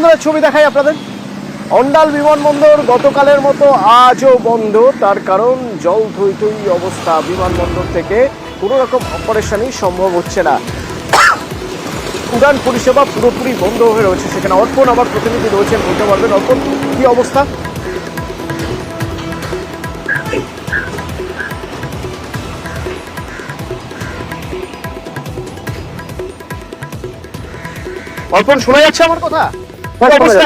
বন্ধুরা, ছবি দেখাই আপনাদের। অন্ডাল বিমানবন্দর গতকালের মতো আজও বন্ধ। তার কারণ জল থই থই অবস্থা। বিমানবন্দর থেকে কোনো রকম অপারেশনই সম্ভব হচ্ছে না। উড়ান পরিষেবা পুরোপুরি বন্ধ হয়ে রয়েছে। সেখানে অর্পণ আমার প্রতিনিধি রয়েছেন, বলতে পারবেন অর্পণ কি অবস্থা? অর্পণ, শোনা যাচ্ছে আমার কথা?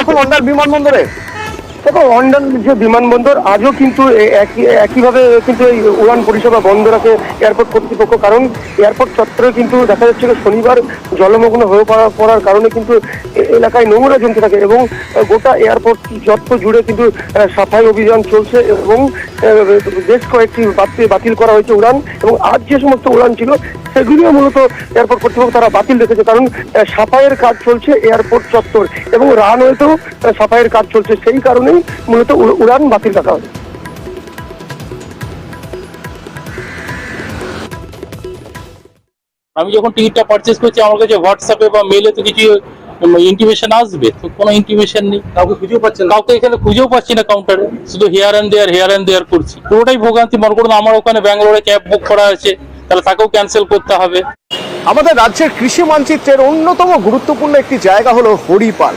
এখন অন্ডাল বিমানবন্দরে দেখো, অন্ডাল যে বিমানবন্দর আজও কিন্তু একইভাবে কিন্তু এই উড়ান পরিষেবা বন্ধ রাখে এয়ারপোর্ট কর্তৃপক্ষ। কারণ এয়ারপোর্ট চত্বরে কিন্তু দেখা যাচ্ছে শনিবার জলমগ্ন হয়ে পড়ার কারণে কিন্তু এলাকায় নোংরা জমতে থাকে এবং গোটা এয়ারপোর্ট চত্বর জুড়ে কিন্তু সাফাই অভিযান চলছে এবং বেশ কয়েকটি বাতিল করা হয়েছে উড়ান। এবং আজ যে সমস্ত উড়ান ছিল সেগুলিও মূলত এয়ারপোর্ট কর্তৃপক্ষ তারা বাতিল রেখেছে। কারণ সাফাইয়ের কাজ চলছে এয়ারপোর্ট চত্বর এবং রানওয়েতেও সাফাইয়ের কাজ চলছে, সেই কারণেই মূলত উড়ান বাতিল রাখা হয়। আমি যখন টিকিটটা পারচেজ করছি আমার কাছে হোয়াটসঅ্যাপে বা মেলে তো কিছু ইন্টিমেশন আসবে, তো কোনো ইন্টিমেশন নেই। কাউকে খুঁজেও পাচ্ছি না, কাউকে এখানে খুঁজেও পাচ্ছি না কাউন্টারে। শুধু হেয়ার অ্যান্ড দেয়ার করছি। পুরোটাই ভোগান্তি। মনে করুন আমার ওখানে ব্যাঙ্গালোরে ক্যাব বুক করা আছে, তাহলে তাকেও ক্যান্সেল করতে হবে। আমাদের রাজ্যের কৃষি মানচিত্রের অন্যতম গুরুত্বপূর্ণ একটি জায়গা হলো হরিপাল।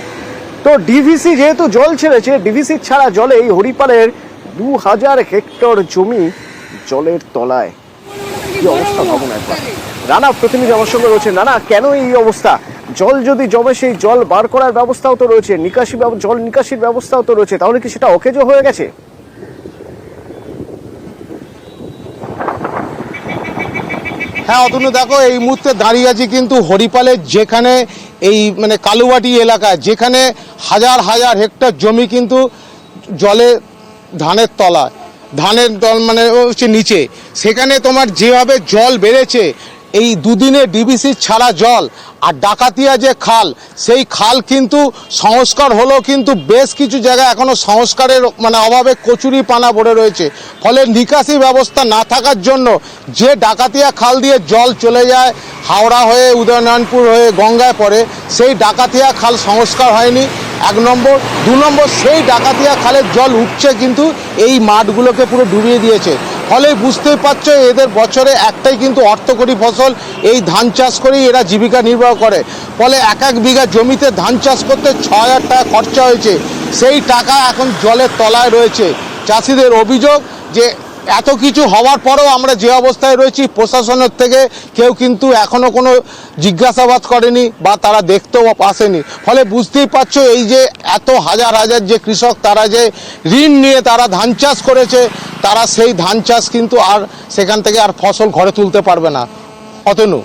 তো ডিভিসি যেহেতু জল ছেড়েছে, ডিভিসি ছাড়া জলে এই হরিপালের 2000 হেক্টর জমি জলের তলায়। কি অবস্থা ভাবুন একবার। রানা প্রতিনিধি আমার সঙ্গে রয়েছে। রানা, কেন এই অবস্থা? জল যদি জমে সেই জল বার করার ব্যবস্থাও তো রয়েছে, জল নিকাশির ব্যবস্থাও তো রয়েছে, তাহলে কি সেটা অকেজো হয়ে গেছে? হ্যাঁ অতনু, দেখো এই মুহূর্তে দাঁড়িয়ে আছি কিন্তু হরিপালের, যেখানে এই মানে কালুবাটি এলাকায়, যেখানে হাজার হাজার হেক্টর জমি কিন্তু জলে ধানের তলায়, ধানের দল মানে হচ্ছে নিচে। সেখানে তোমার যেভাবে জল বেড়েছে, এই দুদিনে ডিবিসি ছাড়া জল, আর ডাকাতিয়া যে খাল, সেই খাল কিন্তু সংস্কার হলো, কিন্তু বেশ কিছু জায়গায় এখনো সংস্কারের মানে অভাবে কচুরি পানা পড়ে রয়েছে। ফলে নিকাশি ব্যবস্থা না থাকার জন্য যে ডাকাতিয়া খাল দিয়ে জল চলে যায় হাওড়া হয়ে উদয়নারায়ণপুর হয়ে গঙ্গায় পড়ে, সেই ডাকাতিয়া খাল সংস্কার হয়নি, 1 নম্বর। 2 নম্বর, সেই ডাকাতিয়া খালের জল উঠছে কিন্তু এই মাঠগুলোকে পুরো ডুবিয়ে দিয়েছে। ফলে বুঝতেই পারছো এদের বছরে একটাই কিন্তু অর্থকরী ফসল, এই ধান চাষ করেই এরা জীবিকা নির্বাহ করে। ফলে 1 বিঘা জমিতে ধান চাষ করতে 6000 টাকা খরচা হয়েছে, সেই টাকা এখন জলের তলায় রয়েছে। চাষিদের অভিযোগ যে এত কিছু হওয়ার পরেও আমরা যে অবস্থায় রয়েছি, প্রশাসনের থেকে কেউ কিন্তু এখনও কোনো জিজ্ঞাসাবাদ করেনি বা তারা দেখতেও আসেনি। ফলে বুঝতেই পারছো এই যে এত হাজার হাজার যে কৃষক, তারা যে ঋণ নিয়ে তারা ধান চাষ করেছে, তারা সেই ধান চাষ কিন্তু আর সেখান থেকে আর ফসল ঘরে তুলতে পারবে না। অতনু,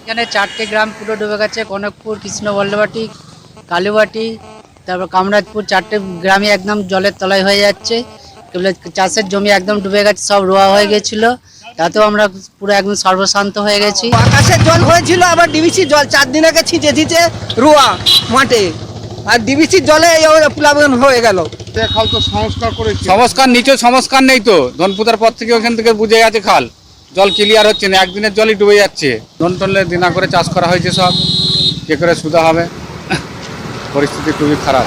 এখানে 4টে গ্রাম পুরো ডুবে গেছে। কনকপুর, কৃষ্ণবল্লবাটি, কালুবাটি, তারপর কামরাজপুর, 4টে গ্রামই একদম জলের তলায় হয়ে যাচ্ছে। চাষের জমি একদম ডুবে গেছে, সব রোয়া হয়ে গেছিল, তাতেও আমরা পুরো একদম সর্বশান্ত হয়ে গেছি। আকাশের জল হয়েছিল, আবার ডিবিসি জল 4 দিন আগে ছিঁচে রোয়া মাঠে, আর ডিবিসির জলে প্লাবন হয়ে গেল। খাল তো সংস্কার করেছে, সংস্কার নিচে সংস্কার নেই তো। ধনপুতার পর থেকে ওখান থেকে বুঝে গেছে খাল, জল ক্লিয়ার হচ্ছে না, একদিনের জলই ডুবে যাচ্ছে। ধনটলে দিনা করে চাষ করা হয়েছে, সব কে করে সুদা হবে, পরিস্থিতি খুবই খারাপ।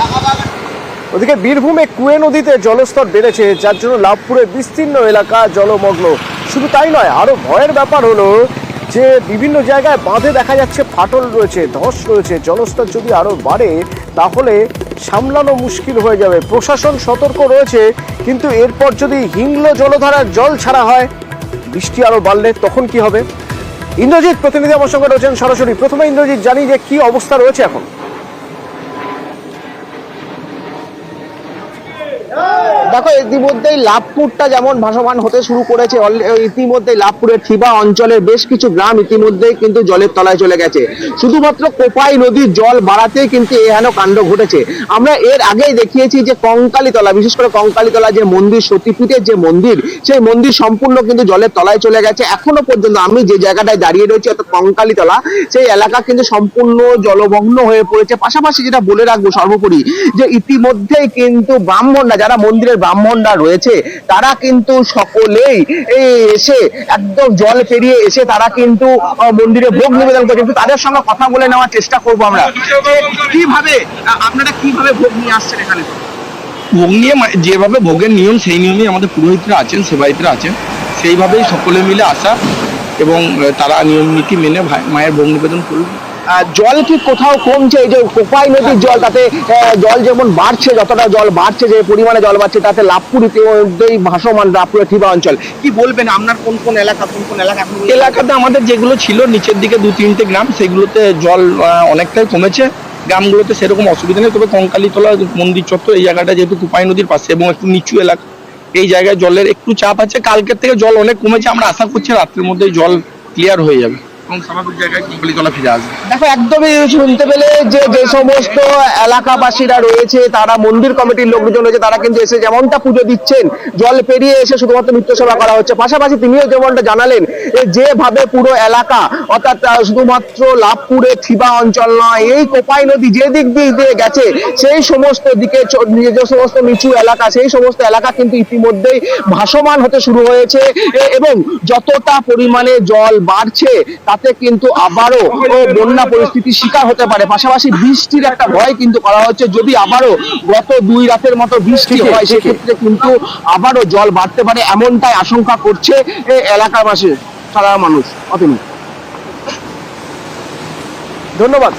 ওদিকে বীরভূমে কুয়ে নদীতে জলস্তর বেড়েছে, যার জন্য লাভপুরের বিস্তীর্ণ এলাকা জলমগ্ন। শুধু তাই নয়, আরো ভয়ের ব্যাপার হলো যে বিভিন্ন জায়গায় বাঁধে দেখা যাচ্ছে ফাটল রয়েছে, ধস রয়েছে। জলস্তর যদি আরো বাড়ে তাহলে সামলানো মুশকিল হয়ে যাবে। প্রশাসন সতর্ক রয়েছে, কিন্তু এরপর যদি হিংল জলধারার জল ছাড়া হয়, বৃষ্টি আরো বাড়লে তখন কি হবে? ইন্দ্রজিৎ প্রতিনিধি আমার সঙ্গে রয়েছেন সরাসরি। প্রথমে ইন্দ্রজিৎ, জানি যে কি অবস্থা রয়েছে এখন। দেখো, ইতিমধ্যেই লাভপুরটা যেমন ভাসমান হতে শুরু করেছে, ইতিমধ্যেই লাভপুরের থিবা অঞ্চলের বেশ কিছু গ্রাম ইতিমধ্যেই কিন্তু জলের তলায় চলে গেছে। শুধুমাত্র কোপাই নদীর জল বাড়াতেই কিন্তু এহেন কাণ্ড ঘটেছে। আমরা এর আগেই দেখিয়েছি যে কঙ্কালীতলা, বিশেষ করে কঙ্কালীতলা যে মন্দির, সতীপীঠের যে মন্দির, সেই মন্দির সম্পূর্ণ কিন্তু জলের তলায় চলে গেছে। এখনো পর্যন্ত আমি যে জায়গাটায় দাঁড়িয়ে রয়েছি, অর্থাৎ কঙ্কালীতলা, সেই এলাকা কিন্তু সম্পূর্ণ জলমগ্ন হয়ে পড়েছে। পাশাপাশি যেটা বলে রাখবো সর্বোপরি, যে ইতিমধ্যেই কিন্তু ব্রাহ্মণরা, যারা মন্দিরের ব্রাহ্মণরা রয়েছে তারা কিন্তু সকলেই এসে একদম জল পেরিয়ে এসে তারা কিন্তু মন্দিরে ভোগ নিবেদন করছে। কিন্তু তাদের সঙ্গে কথা বলে নেওয়ার চেষ্টা করবো আমরা, যে কিভাবে আপনারা কিভাবে ভোগ নিয়ে আসছেন এখানে। ভোগ নিয়ে যেভাবে ভোগের নিয়ম সেই নিয়মেই আমাদের পুরোহিতরা আছেন, সেবায়িতরা আছেন, সেইভাবেই সকলে মিলে আসা এবং তারা নিয়ম নীতি মেনে মায়ের ভোগ নিবেদন করবে। জল কি কোথাও কমছে? এই যে কোপাই নদীর জল, তাতে জল যেমন বাড়ছে, যতটা জল বাড়ছে, যে পরিমাণে জল বাড়ছে, তাতে লাভপুর ইতিমধ্যেই ভাসমান, লাভপুরের ঠিবা অঞ্চল। কি বলবেন আপনার কোন কোন এলাকা এলাকাতে আমাদের যেগুলো ছিল নিচের দিকে 2-3টে গ্রাম, সেগুলোতে জল অনেকটাই কমেছে। গ্রামগুলোতে সেরকম অসুবিধা নেই, তবে কঙ্কালীতলা মন্দির চত্বর এই জায়গাটা যেহেতু কোপাই নদীর পাশে এবং একটু নিচু এলাকা, এই জায়গায় জলের একটু চাপ আছে। কালকের থেকে জল অনেক কমেছে, আমরা আশা করছি রাত্রের মধ্যেই জল ক্লিয়ার হয়ে যাবে এবং স্বাভাবিক জায়গায় কঙ্কালীতলা ফিরে আসবে। দেখো, একদমই শুনতে পেলে যে সমস্ত এলাকাবাসীরা রয়েছে, তারা মন্দির কমিটির লোকজন রয়েছে, তারা কিন্তু এসে যেমনটা পুজো দিচ্ছেন, জল পেরিয়ে এসে শুধুমাত্র নিত্য সেবা করা হচ্ছে। পাশাপাশি তিনিও যেমনটা জানালেন, যেভাবে পুরো এলাকা, অর্থাৎ শুধুমাত্র লাভপুরের থিবা অঞ্চল নয়, এই কোপাই নদী যে দিক দিয়ে গেছে সেই সমস্ত দিকে যে সমস্ত নিচু এলাকা, সেই সমস্ত এলাকা কিন্তু ইতিমধ্যেই ভাসমান হতে শুরু হয়েছে এবং যতটা পরিমাণে জল বাড়ছে তাতে কিন্তু আবারও বন্যা পরিস্থিতির শিকার হতে পারে। পাশাপাশি বৃষ্টির একটা ভয় কিন্তু করা হচ্ছে, যদি আবারও গত 2 রাতের মতো বৃষ্টি হয় সেক্ষেত্রে কিন্তু আবারও জল বাড়তে পারে, এমনটাই আশঙ্কা করছে এলাকার সাধারণ মানুষ। অতনু, ধন্যবাদ।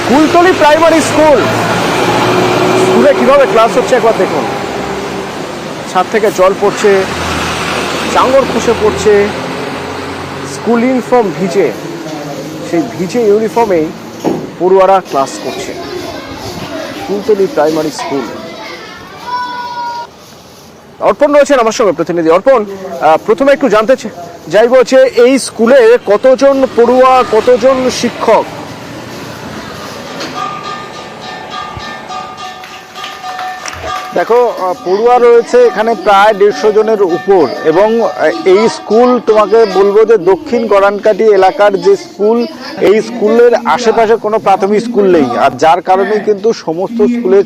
কুলতলি প্রাইমারি স্কুলে কিভাবে ক্লাস হচ্ছে একবার দেখুন। ছাদ থেকে জল পড়ছে, চাঙড় খসে পড়ছে, স্কুল ইউনিফর্ম ভিজে, সেই ভিজে ইউনিফর্মেই পড়ুয়ারা ক্লাস করছে। Kultali primary school. অর্পণ রয়েছেন আমার সঙ্গে, প্রতিনিধি অর্পণ। প্রথমে একটু জানতে চাইবো যে এই স্কুলে কতজন পড়ুয়া, কতজন শিক্ষক? দেখো, পড়ুয়া রয়েছে এখানে প্রায় 150 জনের উপর এবং এই স্কুল তোমাকে বলবো যে দক্ষিণ গড়ানকাটি এলাকার যে স্কুল, এই স্কুলের আশেপাশে কোনো প্রাথমিক স্কুল নেই, আর যার কারণে কিন্তু সমস্ত স্কুলের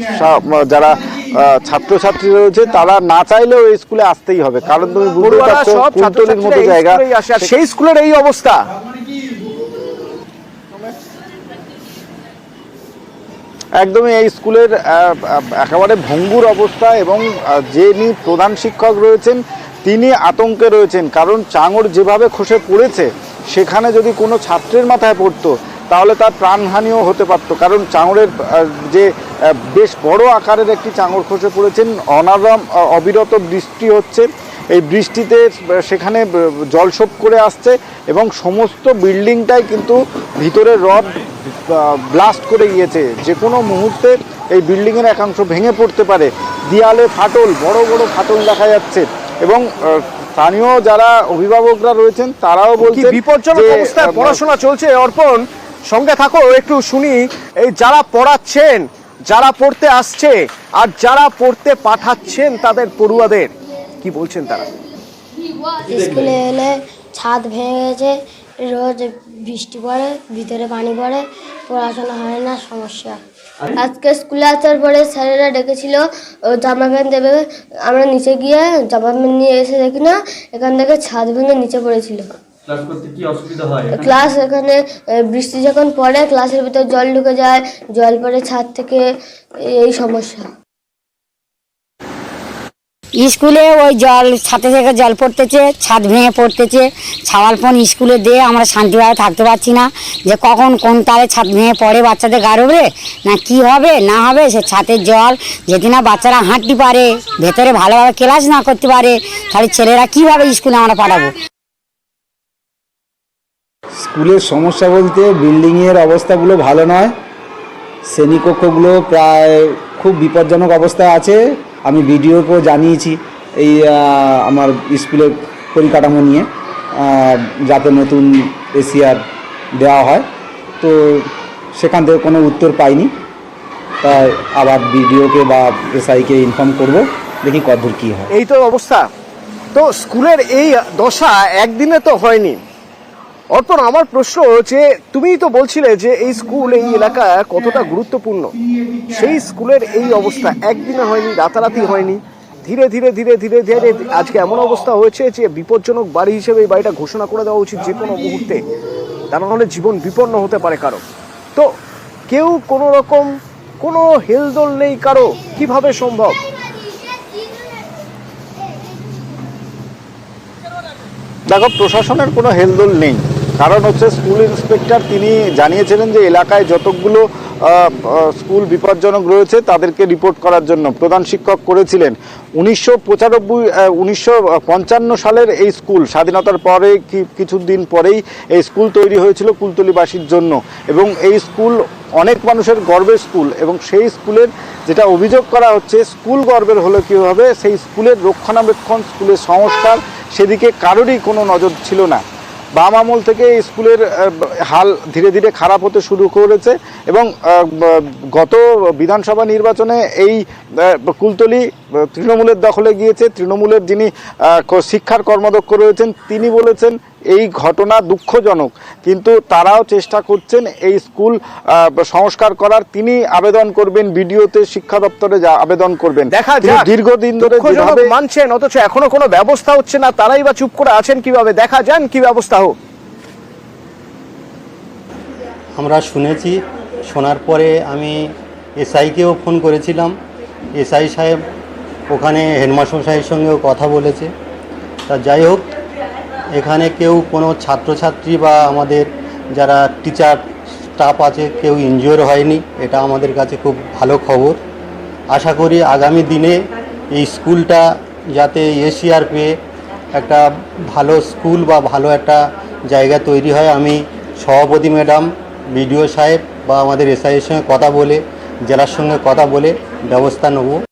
যারা ছাত্রছাত্রী রয়েছে তারা না চাইলেও এই স্কুলে আসতেই হবে, কারণ তুমি বুঝতে পারছো কুলতলির মতো জায়গা, সেই স্কুলের এই অবস্থা। একদমই এই স্কুলের একেবারে ভঙ্গুর অবস্থা এবং যিনি প্রধান শিক্ষক রয়েছেন তিনি আতঙ্কে রয়েছেন, কারণ চাঙড় যেভাবে খসে পড়েছে সেখানে যদি কোনো ছাত্রের মাথায় পড়তো তাহলে তার প্রাণহানিও হতে পারতো, কারণ চাঙড়ের যে বেশ বড় আকারের একটি চাঙড় খসে পড়েছেন। অবিরত বৃষ্টি হচ্ছে, এই বৃষ্টিতে সেখানে জলসোপ করে আসছে এবং সমস্ত বিল্ডিংটাই কিন্তু ভিতরে রড ব্লাস্ট করে গিয়েছে, যে কোনো মুহূর্তে এই বিল্ডিংয়ের একাংশ ভেঙে পড়তে পারে। দেয়ালে ফাটল, বড় বড় ফাটল দেখা যাচ্ছে এবং স্থানীয় যারা অভিভাবকরা রয়েছেন তারাও বলছেন বিপজ্জনক অবস্থায় পড়াশোনা চলছে। অর্পণ, সঙ্গে থাকো, একটু শুনি এই যারা পড়াচ্ছেন, যারা পড়তে আসছে আর যারা পড়তে পাঠাচ্ছেন তাদের পড়ুয়াদের কি বলছেন তারা। স্কুলে এলে ছাদ ভেঙে গেছে, রোজ বৃষ্টি পড়ে, ভিতরে পানি পড়ে, পড়াশোনা হয় না, সমস্যা। আজকে স্কুলে আসার পরে স্যারেরা ডেকেছিল জামা প্যান্ট দেবে, আমরা নিচে গিয়ে জামা প্যান্ট নিয়ে এসে দেখি না এখান থেকে ছাদ ভেঙে নিচে পড়েছিল। ক্লাস এখানে বৃষ্টি যখন পড়ে ক্লাসের ভিতর জল ঢুকে যায়, জল পড়ে ছাদ থেকে, এই সমস্যা। স্কুলে ওই জল ছাতে থেকে জল পড়তেছে, ছাদ ভেঙে পড়তেছে, ছাওয়ালপন স্কুলে দিয়ে আমরা শান্তিভাবে থাকতে পারছি না, যে কখন কোন তারে ছাদ ভেঙে পড়ে বাচ্চাদের গা উঠবে না কি হবে না হবে। সে ছাদের জল যদি না বাচ্চারা হাঁটতে পারে, ভেতরে ভালোভাবে ক্লাস না করতে পারে, তাহলে ছেলেরা কিভাবে স্কুলে আমরা পাঠাবো। স্কুলের সমস্যা বলতে বিল্ডিংয়ের অবস্থাগুলো ভালো নয়, শ্রেণীকক্ষগুলো প্রায় খুব বিপজ্জনক অবস্থায় আছে। আমি ভিডিওকেও জানিয়েছি এই আমার স্কুলের পরিকাঠামো নিয়ে, যাতে নতুন এসিআর দেওয়া হয়, তো সেখান থেকে কোনো উত্তর পাইনি, তাই আবার ভিডিওকে বা এসআইকে ইনফর্ম করব, দেখি কতদূর কী হয়। এই তো অবস্থা। তো স্কুলের এই দশা একদিনে তো হয়নি, অর্পণ, আমার প্রশ্ন যে তুমিই তো বলছিলে যে এই স্কুল এই এলাকা কতটা গুরুত্বপূর্ণ, সেই স্কুলের এই অবস্থা একদিনে হয়নি, রাতারাতি হয়নি, ধীরে ধীরে ধীরে ধীরে ধীরে আজকে এমন অবস্থা হয়েছে যে বিপজ্জনক বাড়ি হিসেবে এই বাড়িটা ঘোষণা করে দেওয়া উচিত যে কোনো মুহূর্তে, তা নাহলে জীবন বিপন্ন হতে পারে কারো। তো কেউ কোনো রকম কোনো হেলদোল নেই কারো, কিভাবে সম্ভব? দেখো, প্রশাসনের কোনো হেলদোল নেই, কারণ হচ্ছে স্কুল ইন্সপেক্টর তিনি জানিয়েছিলেন যে এলাকায় যতগুলো স্কুল বিপজ্জনক রয়েছে তাদেরকে রিপোর্ট করার জন্য প্রধান শিক্ষক করেছিলেন। 1955 সালের এই স্কুল, স্বাধীনতার পরে কিছুদিন পরেই এই স্কুল তৈরি হয়েছিল কুলতলিবাসীর জন্য, এবং এই স্কুল অনেক মানুষের গর্বের স্কুল, এবং সেই স্কুলের যেটা অভিযোগ করা হচ্ছে স্কুল গর্বের হলে কী হবে, সেই স্কুলের রক্ষণাবেক্ষণ, স্কুলের সংস্কার সেদিকে কারোরই কোনো নজর ছিল না। বাম আমল থেকে এই স্কুলের হাল ধীরে ধীরে খারাপ হতে শুরু করেছে, এবং গত বিধানসভা নির্বাচনে এই কুলতলি তৃণমূলের দখলে গিয়েছে। তৃণমূলের যিনি শিক্ষার কর্মদক্ষ রয়েছেন তিনি বলেছেন এই ঘটনা দুঃখজনক, কিন্তু তারাও চেষ্টা করছেন এই স্কুল সংস্কার করার। তিনি আবেদন করবেন বিডিওতে, শিক্ষা দপ্তরে আবেদন করবেন। দেখা যাক, দীর্ঘদিন ধরে যেভাবে মানছেন অথচ এখনো কোনো ব্যবস্থা হচ্ছে না, তারাই বা চুপ করে আছেন কিভাবে? দেখা যান কি ব্যবস্থা হোক। আমরা শুনেছি, শোনার পরে আমি এসআইকেও ফোন করেছিলাম। এসআই সাহেব ওখানে হেডমাস্টার সাহেবের সঙ্গেও কথা বলেছে। তা যাই হোক, এখানে কেউ কোনো ছাত্রছাত্রী বা আমাদের যারা টিচার স্টাফ আছে কেউ ইনজিওর হয়নি, এটা আমাদের কাছে খুব ভালো খবর। আশা করি আগামী দিনে এই স্কুলটা যাতে এশিয়ার পেয়ে একটা ভালো স্কুল বা ভালো একটা জায়গা তৈরি হয়, আমি সভাপতি ম্যাডাম, বিডিও সাহেব বা আমাদের এসআইয়ের সঙ্গে কথা বলে, জেলার সঙ্গে কথা বলে ব্যবস্থা নেব।